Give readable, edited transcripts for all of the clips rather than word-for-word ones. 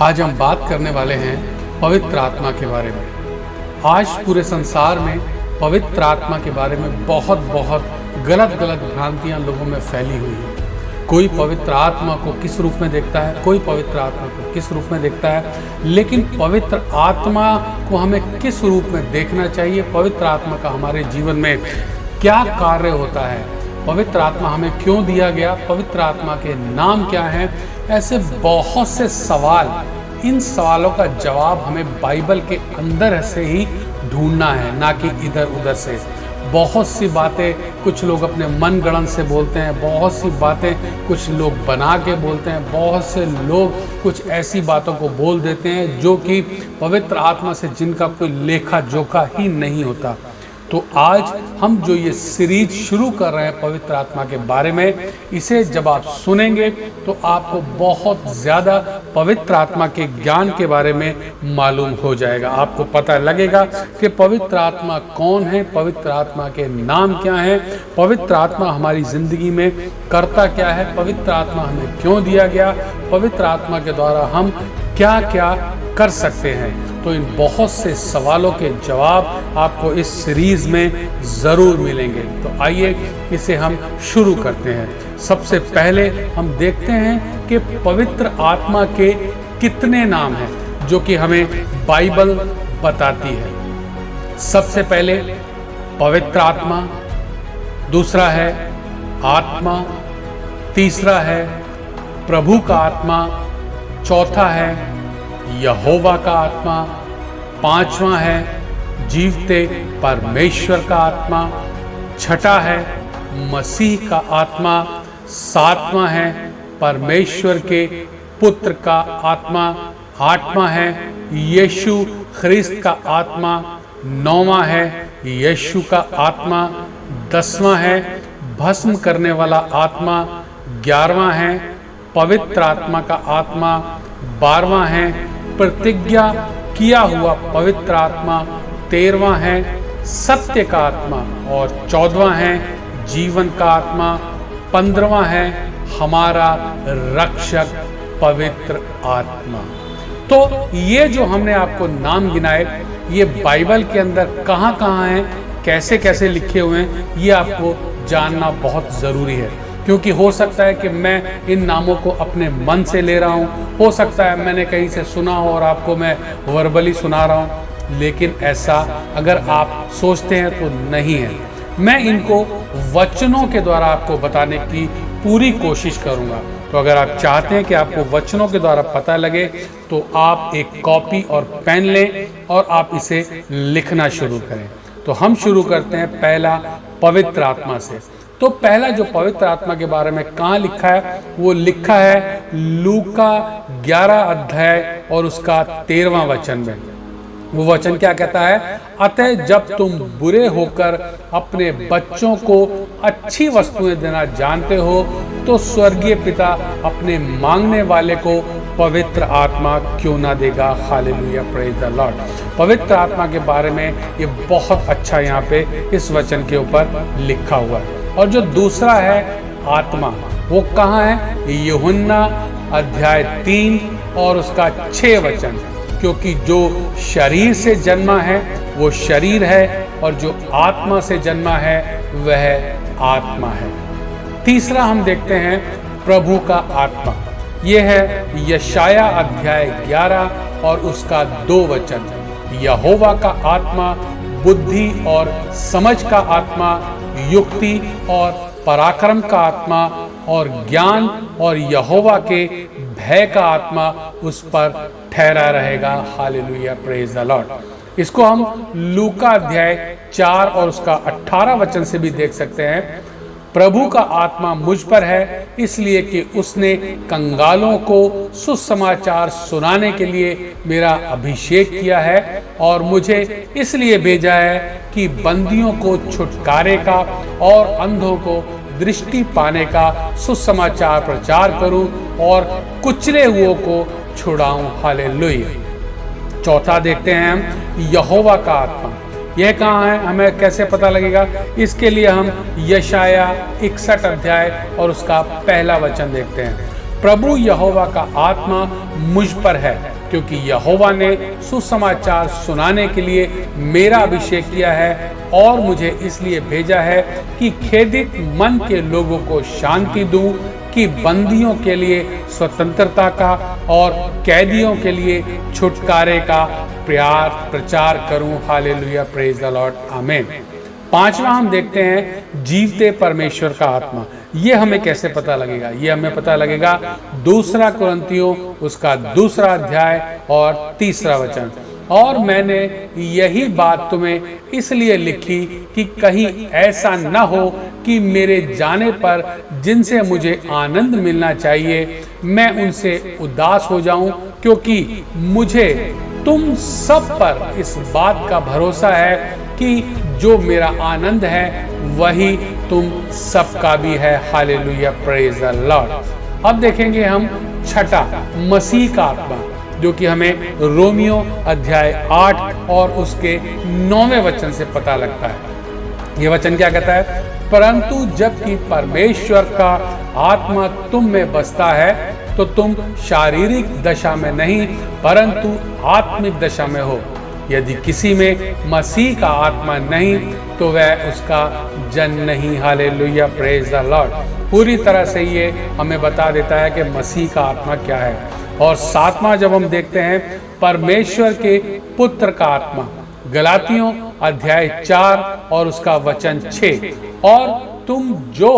आज हम बात करने वाले हैं पवित्र आत्मा के बारे में। आज पूरे संसार में पवित्र आत्मा के बारे में बहुत गलत भ्रांतियां लोगों में फैली हुई हैं। कोई पवित्र आत्मा को किस रूप में देखता है, कोई पवित्र आत्मा को किस रूप में देखता है, लेकिन पवित्र आत्मा को हमें किस रूप में देखना चाहिए, पवित्र आत्मा का हमारे जीवन में क्या कार्य होता है, पवित्र आत्मा हमें क्यों दिया गया, पवित्र आत्मा के नाम क्या हैं, ऐसे बहुत से सवाल। इन सवालों का जवाब हमें बाइबल के अंदर से ही ढूंढना है, ना कि इधर उधर से। बहुत सी बातें कुछ लोग अपने मन गढ़ंत से बोलते हैं, बहुत सी बातें कुछ लोग बना के बोलते हैं, बहुत से लोग कुछ ऐसी बातों को बोल देते हैं जो कि पवित्र आत्मा से जिनका कोई लेखा जोखा ही नहीं होता। तो आज हम जो ये सीरीज शुरू कर रहे हैं पवित्र आत्मा के बारे में, इसे जब आप सुनेंगे तो आपको बहुत ज़्यादा पवित्र आत्मा के ज्ञान के बारे में मालूम हो जाएगा। आपको पता लगेगा कि पवित्र आत्मा कौन है, पवित्र आत्मा के नाम क्या हैं, पवित्र आत्मा हमारी ज़िंदगी में करता क्या है, पवित्र आत्मा हमें क्यों दिया गया, पवित्र आत्मा के द्वारा हम क्या क्या कर सकते हैं। तो इन बहुत से सवालों के जवाब आपको इस सीरीज में ज़रूर मिलेंगे। तो आइए इसे हम शुरू करते हैं। सबसे पहले हम देखते हैं कि पवित्र आत्मा के कितने नाम हैं जो कि हमें बाइबल बताती है। सबसे पहले पवित्र आत्मा, दूसरा है आत्मा, तीसरा है प्रभु का आत्मा, चौथा है यहोवा का आत्मा, पांचवा है जीवते परमेश्वर का आत्मा, छठा है मसीह का आत्मा, सातवां है परमेश्वर के पुत्र का आत्मा, आठवां है यीशु ख्रिस्त का आत्मा, नौवां है यीशु का आत्मा, दसवां है भस्म करने वाला आत्मा, 11वां है पवित्र आत्मा का आत्मा, 12वां है प्रतिज्ञा किया हुआ पवित्र आत्मा, 13वां है सत्य का आत्मा और 14वां है जीवन का आत्मा, 15वां है हमारा रक्षक पवित्र आत्मा। तो ये जो हमने आपको नाम गिनाए, ये बाइबल के अंदर कहाँ कहाँ हैं, कैसे कैसे लिखे हुए हैं, ये आपको जानना बहुत ज़रूरी है। क्योंकि हो सकता है कि मैं इन नामों को अपने मन से ले रहा हूँ, हो सकता है मैंने कहीं से सुना हो और आपको मैं वर्बली सुना रहा हूँ, लेकिन ऐसा अगर आप सोचते हैं तो नहीं है। मैं इनको वचनों के द्वारा आपको बताने की पूरी कोशिश करूँगा। तो अगर आप चाहते हैं कि आपको वचनों के द्वारा पता लगे तो आप एक कॉपी और पेन लें और आप इसे लिखना शुरू करें। तो हम शुरू करते हैं पहला पवित्र आत्मा से। तो पहला जो पवित्र आत्मा के बारे में कहाँ लिखा है, वो लिखा है लूका 11 अध्याय और उसका 13वां वचन में। वो वचन क्या कहता है, अतः जब तुम बुरे होकर अपने बच्चों को अच्छी वस्तुएं देना जानते हो तो स्वर्गीय पिता अपने मांगने वाले को पवित्र आत्मा क्यों ना देगा। Hallelujah, praise the Lord. पवित्र आत्मा के बारे में ये बहुत अच्छा यहाँ पे इस वचन के ऊपर लिखा हुआ है। और जो दूसरा है आत्मा, वो कहाँ है, यूहन्ना अध्याय 3 और उसका 6 वचन। क्योंकि जो शरीर से जन्मा है वो शरीर है और जो आत्मा से जन्मा है वह आत्मा है। तीसरा हम देखते हैं प्रभु का आत्मा, ये है यशाया अध्याय 11 और उसका 2 वचन। यहोवा का आत्मा बुद्धि और समझ का आत्मा, युक्ति और पराक्रम का आत्मा और ज्ञान और यहोवा के भय का आत्मा उस पर ठहरा रहेगा। Hallelujah, praise the Lord. इसको हम लूका अध्याय 4 और उसका 18 वचन से भी देख सकते हैं। प्रभु का आत्मा मुझ पर है इसलिए कि उसने कंगालों को सुसमाचार सुनाने के लिए मेरा अभिषेक किया है और मुझे इसलिए भेजा है कि बंदियों को छुटकारे का और अंधों को दृष्टि पाने का सुसमाचार प्रचार करूं और कुचले हुओं को छुड़ाऊं। हालेलुया। चौथा देखते हैं हम यहोवा का आत्मा। यह कहाँ है, हमें कैसे पता लगेगा? इसके लिए हम यशाया 61 अध्याय और उसका पहला वचन देखते हैं। प्रभु यहोवा का आत्मा मुझ पर है क्योंकि यहोवा ने सुसमाचार सुनाने के लिए मेरा अभिषेक किया है और मुझे इसलिए भेजा है कि खेदित मन के लोगों को शांति दूं, कि बंदियों के लिए स्वतंत्रता का और कैदियों के लिए छुटकारे का प्रचार करूं। हालेलुया, प्रेज द लॉर्ड, आमीन। पांचवा हम देखते हैं जीवते परमेश्वर का आत्मा। ये हमें कैसे पता लगेगा? ये हमें पता लगेगा 2 कुरिन्थियों उसका 2 अध्याय और 3 वचन। और मैंने यही बात तुम्हें इसलिए लिखी कि कहीं ऐसा न हो कि मेरे जाने पर जिनसे मुझे आनंद मिलना चाहिए मैं उनसे उदास हो जाऊं, क्योंकि मुझे तुम सब पर इस बात का भरोसा है कि जो मेरा आनंद है वही तुम सबका भी है। Hallelujah, praise the Lord. अब देखेंगे हम छठा, मसीह का आत्मा, जो कि हमें रोमियो अध्याय 8 और उसके 9वें वचन से पता लगता है। ये वचन क्या कहता है? परंतु जबकि परमेश्वर का आत्मा तुम में बसता है तो तुम शारीरिक दशा में नहीं परंतु आत्मिक दशा में हो। यदि किसी में मसीह का आत्मा नहीं तो वह उसका जन नहीं। Hallelujah, praise the Lord. पूरी तरह से ये हमें बता देता है कि मसीह का आत्मा क्या है। और 7वां जब हम देखते हैं परमेश्वर के पुत्र का आत्मा, गलातियों अध्याय 4 और उसका वचन 6, और तुम जो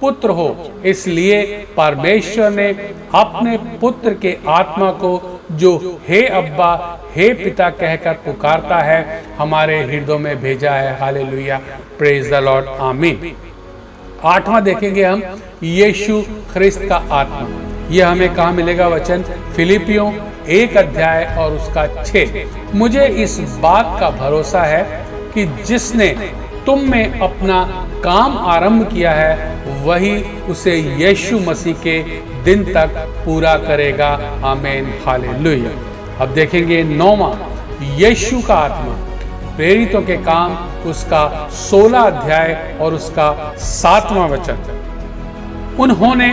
पुत्र हो इसलिए परमेश्वर ने अपने पुत्र के आत्मा को, जो हे अब्बा हे पिता कहकर पुकारता है, हमारे हृदयों में भेजा है। हालेलुया, प्रेज द लॉर्ड, आमीन। 8वां देखेंगे हम यीशु ख्रिस्त का आत्मा। यह हमें कहाँ मिलेगा? वचन फिलिपियों 1 अध्याय और उसका 6। मुझे इस बात का भरोसा है कि जिसने तुम में अपना काम आरंभ किया है वही उसे यीशु मसीह के दिन तक पूरा करेगा। आमीन, हालेलुया। अब देखेंगे 9वां, यीशु का आत्मा, प्रेरितों के काम उसका 16 अध्याय और उसका 7वां वचन। उन्होंने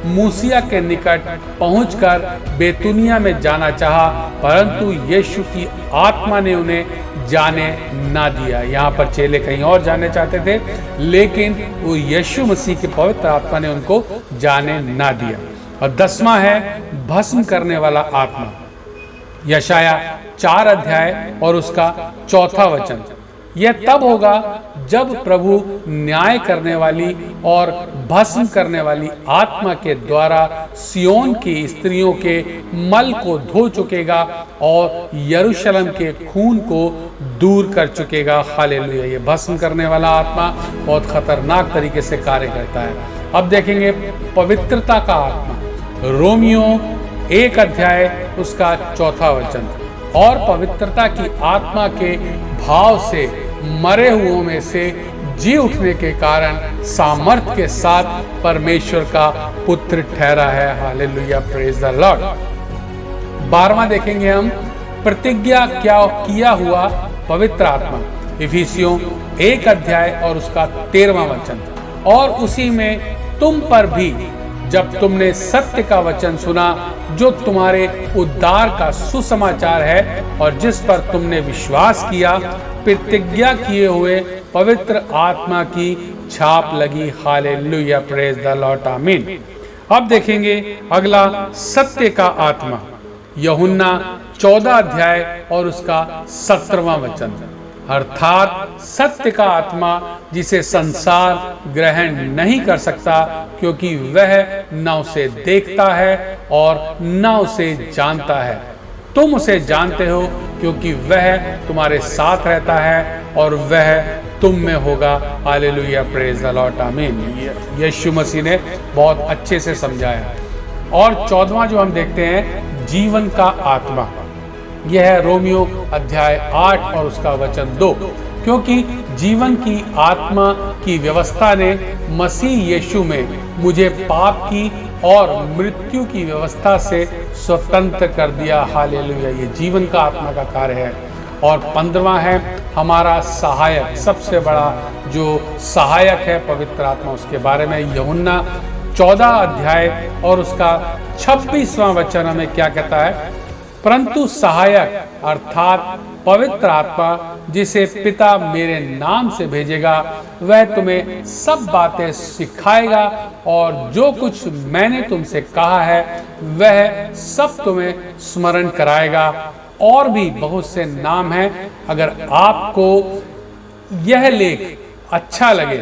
मूसिया के निकट पहुंचकर बेतुनिया में जाना चाहा, परंतु यीशु की आत्मा ने उन्हें जाने ना दिया। यहाँ पर चेले कहीं और जाने चाहते थे, लेकिन वो यीशु मसीह के पवित्र आत्मा ने उनको जाने ना दिया। और 10वां है भस्म करने वाला आत्मा, यशाया 4 अध्याय और उसका 4था वचन। यह तब होगा जब प्रभु न्याय करने वाली और भस्म करने वाली आत्मा के द्वारा सियोन की स्त्रियों के मल को धो चुकेगा और यरूशलेम के खून को दूर कर चुकेगा। हालेलुया। ये भस्म करने वाला आत्मा बहुत खतरनाक तरीके से कार्य करता है। अब देखेंगे पवित्रता का आत्मा, रोमियो 1 अध्याय उसका 4था वचन। और पवित्रता की आत्मा के भाव से मरे हुओं में से जी उठने के कारण सामर्थ के साथ परमेश्वर का पुत्र ठहरा है। Hallelujah, praise the lord. 12वां देखेंगे हम प्रतिज्ञा क्या किया हुआ पवित्र आत्मा, इफिसियों 1 अध्याय और उसका 13वां वचन। और उसी में तुम पर भी जब तुमने सत्य का वचन सुना जो तुम्हारे उद्धार का सुसमाचार है और जिस पर तुमने विश्वास किया, प्रतिज्ञा किए हुए पवित्र आत्मा की छाप लगी। हालेलुया, प्रेज द लॉर्ड, आमीन। अब देखेंगे अगला सत्य का आत्मा, यूहन्ना 14 अध्याय और उसका 17वां वचन। अर्थात सत्य का आत्मा जिसे संसार ग्रहण नहीं कर सकता, क्योंकि वह न उसे देखता है और न उसे जानता है। तुम उसे जानते हो क्योंकि वह तुम्हारे साथ रहता है और वह तुम में होगा। हालेलुया, प्रेज द लॉर्ड, आमीन। यीशु मसीह ने बहुत अच्छे से समझाया। और 14वां जो हम देखते हैं जीवन का आत्मा, यह है रोमियो अध्याय 8 और उसका वचन 2। क्योंकि जीवन की आत्मा की व्यवस्था ने मसीह यीशु में मुझे पाप की और मृत्यु की व्यवस्था से स्वतंत्र कर दिया। हालेलुया, ये जीवन का आत्मा का कार्य है। और 15वां है हमारा सहायक, सबसे बड़ा जो सहायक है पवित्र आत्मा, उसके बारे में यूहन्ना 14 अध्याय और उसका 26वां वचन हमें क्या कहता है? परंतु सहायक अर्थात पवित्र आत्मा जिसे पिता मेरे नाम से भेजेगा वह तुम्हें सब बातें सिखाएगा और जो कुछ मैंने तुमसे कहा है वह सब तुम्हें स्मरण कराएगा। और भी बहुत से नाम हैं। अगर आपको यह लेख अच्छा लगे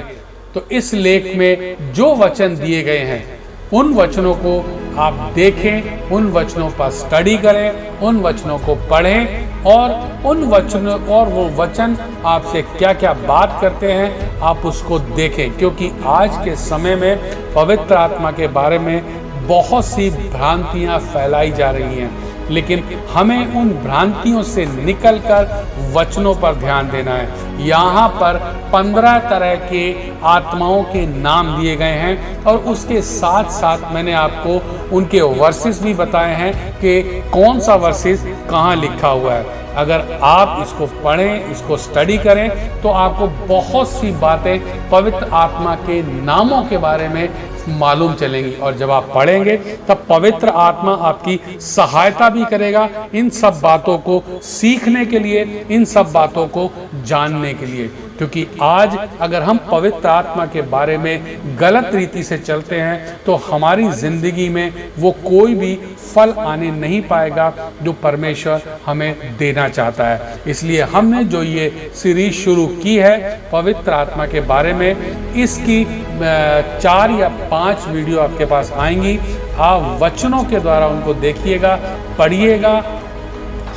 तो इस लेख में जो वचन दिए गए हैं उन वचनों को आप देखें, उन वचनों पर स्टडी करें, उन वचनों को पढ़ें और उन वचनों और वो वचन आपसे क्या क्या बात करते हैं आप उसको देखें। क्योंकि आज के समय में पवित्र आत्मा के बारे में बहुत सी भ्रांतियां फैलाई जा रही हैं, लेकिन हमें उन भ्रांतियों से निकलकर वचनों पर ध्यान देना है। यहाँ पर 15 तरह के आत्माओं के नाम दिए गए हैं और उसके साथ साथ मैंने आपको उनके वर्सेस भी बताए हैं कि कौन सा वर्सेस कहाँ लिखा हुआ है। अगर आप इसको पढ़ें, इसको स्टडी करें तो आपको बहुत सी बातें पवित्र आत्मा के नामों के बारे में मालूम चलेंगी। और जब आप पढ़ेंगे तब पवित्र आत्मा आपकी सहायता भी करेगा इन सब बातों को सीखने के लिए, इन सब बातों को जानने के लिए। क्योंकि आज अगर हम पवित्र आत्मा के बारे में गलत रीति से चलते हैं तो हमारी जिंदगी में वो कोई भी फल आने नहीं पाएगा जो परमेश्वर हमें देना चाहता है। इसलिए हमने जो ये सीरीज शुरू की है पवित्र आत्मा के बारे में, इसकी 4 या 5 वीडियो आपके पास आएंगी। आप वचनों के द्वारा उनको देखिएगा, पढ़िएगा,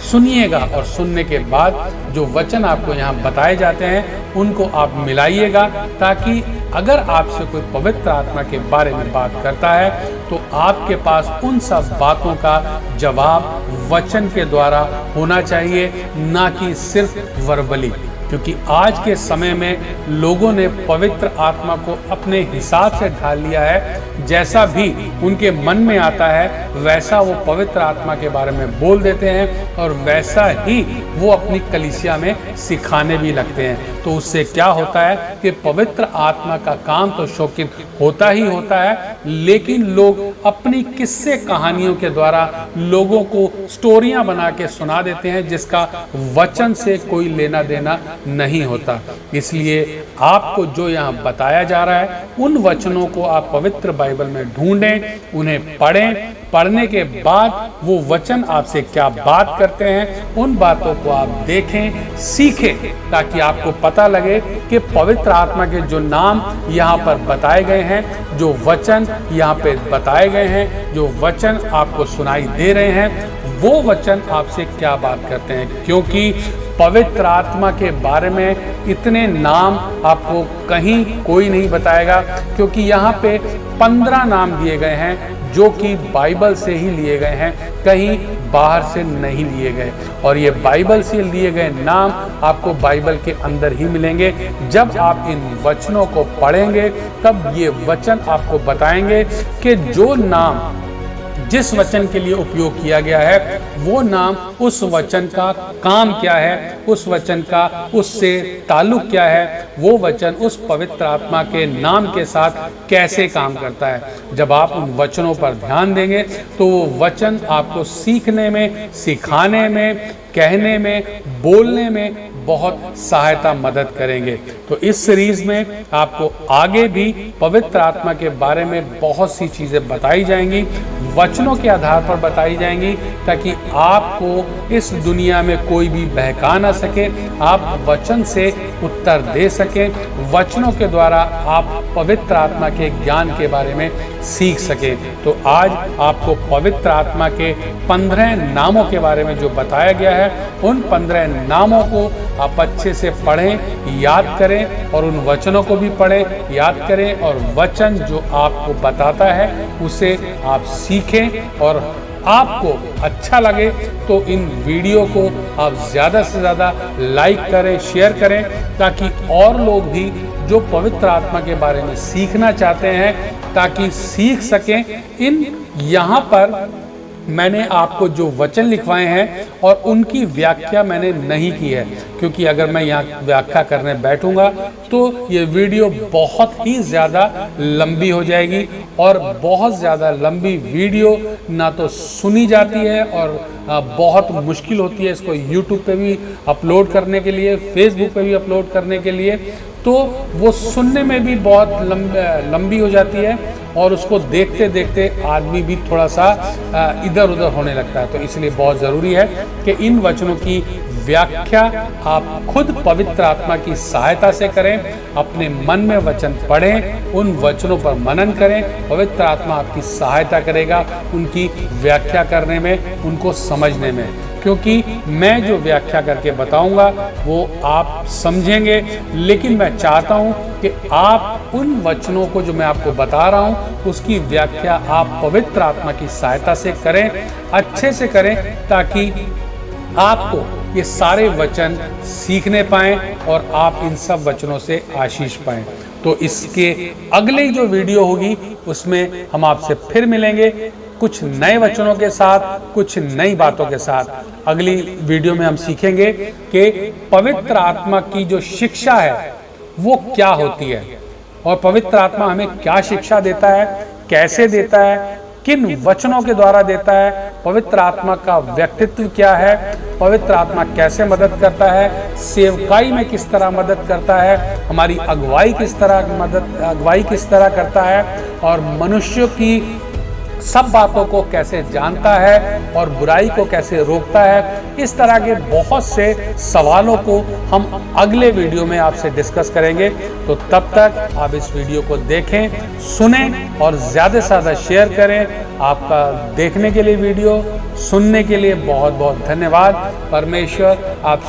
सुनिएगा और सुनने के बाद जो वचन आपको यहाँ बताए जाते हैं उनको आप मिलाइएगा, ताकि अगर आपसे कोई पवित्र आत्मा के बारे में बात करता है तो आपके पास उन सब बातों का जवाब वचन के द्वारा होना चाहिए, ना कि सिर्फ वर्बली। क्योंकि आज के समय में लोगों ने पवित्र आत्मा को अपने हिसाब से ढाल लिया है। जैसा भी उनके मन में आता है वैसा वो पवित्र आत्मा के बारे में बोल देते हैं और वैसा ही वो अपनी कलीसिया में सिखाने भी लगते हैं। तो उससे क्या होता है कि पवित्र आत्मा का काम तो शौकिन होता ही होता है, लेकिन लोग अपनी किस्से कहानियों के द्वारा लोगों को स्टोरियां बना के सुना देते हैं जिसका वचन से कोई लेना देना नहीं होता। इसलिए आपको जो यहाँ बताया जा रहा है उन वचनों को आप पवित्र बाइबल में ढूंढें, उन्हें पढ़ें। पढ़ने के बाद वो वचन आपसे क्या बात करते हैं उन बातों को आप देखें, सीखें, ताकि आपको पता लगे कि पवित्र आत्मा के जो नाम यहाँ पर बताए गए हैं, जो वचन यहाँ पे बताए गए हैं, जो वचन आपको सुनाई दे रहे हैं, वो वचन आपसे क्या बात करते हैं। क्योंकि पवित्र आत्मा के बारे में इतने नाम आपको कहीं कोई नहीं बताएगा, क्योंकि यहाँ पे 15 नाम दिए गए हैं जो कि बाइबल से ही लिए गए हैं, कहीं बाहर से नहीं लिए गए। और ये बाइबल से लिए गए नाम आपको बाइबल के अंदर ही मिलेंगे। जब आप इन वचनों को पढ़ेंगे तब ये वचन आपको बताएंगे कि जो नाम जिस वचन के लिए उपयोग किया गया है वो नाम उस वचन का काम क्या है, उस वचन का उससे ताल्लुक क्या है, वो वचन उस पवित्र आत्मा के नाम के साथ कैसे काम करता है। जब आप उन वचनों पर ध्यान देंगे तो वो वचन आपको सीखने में, सिखाने में, कहने में, बोलने में बहुत सहायता मदद करेंगे। तो इस सीरीज में आपको आगे भी पवित्र आत्मा के बारे में बहुत सी चीज़ें बताई जाएंगी, वचनों के आधार पर बताई जाएंगी, ताकि आपको इस दुनिया में कोई भी बहका ना सके, आप वचन से उत्तर दे सकें, वचनों के द्वारा आप पवित्र आत्मा के ज्ञान के बारे में सीख सकें। तो आज आपको पवित्र आत्मा के 15 नामों के बारे में जो बताया गया है उन 15 नामों को आप अच्छे से पढ़ें, याद करें और उन वचनों को भी पढ़ें, याद करें और वचन जो आपको बताता है उसे आप सीखें। और आपको अच्छा लगे तो इन वीडियो को आप ज़्यादा से ज़्यादा लाइक करें, शेयर करें, ताकि और लोग भी जो पवित्र आत्मा के बारे में सीखना चाहते हैं ताकि सीख सकें। इन यहाँ पर मैंने आपको जो वचन लिखवाए हैं और उनकी व्याख्या मैंने नहीं की है, क्योंकि अगर मैं यहाँ व्याख्या करने बैठूंगा तो ये वीडियो बहुत ही ज़्यादा लंबी हो जाएगी, और बहुत ज़्यादा लंबी वीडियो ना तो सुनी जाती है और बहुत मुश्किल होती है इसको यूट्यूब पे भी अपलोड करने के लिए, फेसबुक पे भी अपलोड करने के लिए, तो वो सुनने में भी बहुत लंबी हो जाती है और उसको देखते देखते आदमी भी थोड़ा सा इधर उधर होने लगता है। तो इसलिए बहुत ज़रूरी है कि इन वचनों की व्याख्या आप खुद पवित्र आत्मा की सहायता से करें, अपने मन में वचन पढ़ें, उन वचनों पर मनन करें। पवित्र आत्मा आपकी सहायता करेगा उनकी व्याख्या करने में, उनको समझने में, क्योंकि मैं जो व्याख्या करके बताऊंगा वो आप समझेंगे, लेकिन मैं चाहता हूं कि आप उन वचनों को जो मैं आपको बता रहा हूं उसकी व्याख्या आप पवित्र आत्मा की सहायता से करें, अच्छे से करें, ताकि आपको ये सारे वचन सीखने पाएं और आप इन सब वचनों से आशीष पाएं। तो इसके अगले जो वीडियो होगी उसमें हम आपसे फिर मिलेंगे, कुछ नए वचनों के साथ, कुछ नई बातों के साथ। अगली वीडियो में हम सीखेंगे कि पवित्र आत्मा की जो शिक्षा है वो क्या होती है, और पवित्र आत्मा हमें क्या शिक्षा देता है, कैसे देता है, किन वचनों के द्वारा देता है, पवित्र आत्मा का व्यक्तित्व क्या है, पवित्र आत्मा कैसे मदद करता है, सेवकाई में किस तरह मदद करता है, हमारी अगुवाई किस तरह करता है, और मनुष्य की सब बातों को कैसे जानता है और बुराई को कैसे रोकता है। इस तरह के बहुत से सवालों को हम अगले वीडियो में आपसे डिस्कस करेंगे। तो तब तक आप इस वीडियो को देखें, सुनें और ज़्यादा से ज़्यादा शेयर करें। आपका देखने के लिए, वीडियो सुनने के लिए बहुत बहुत धन्यवाद। परमेश्वर आप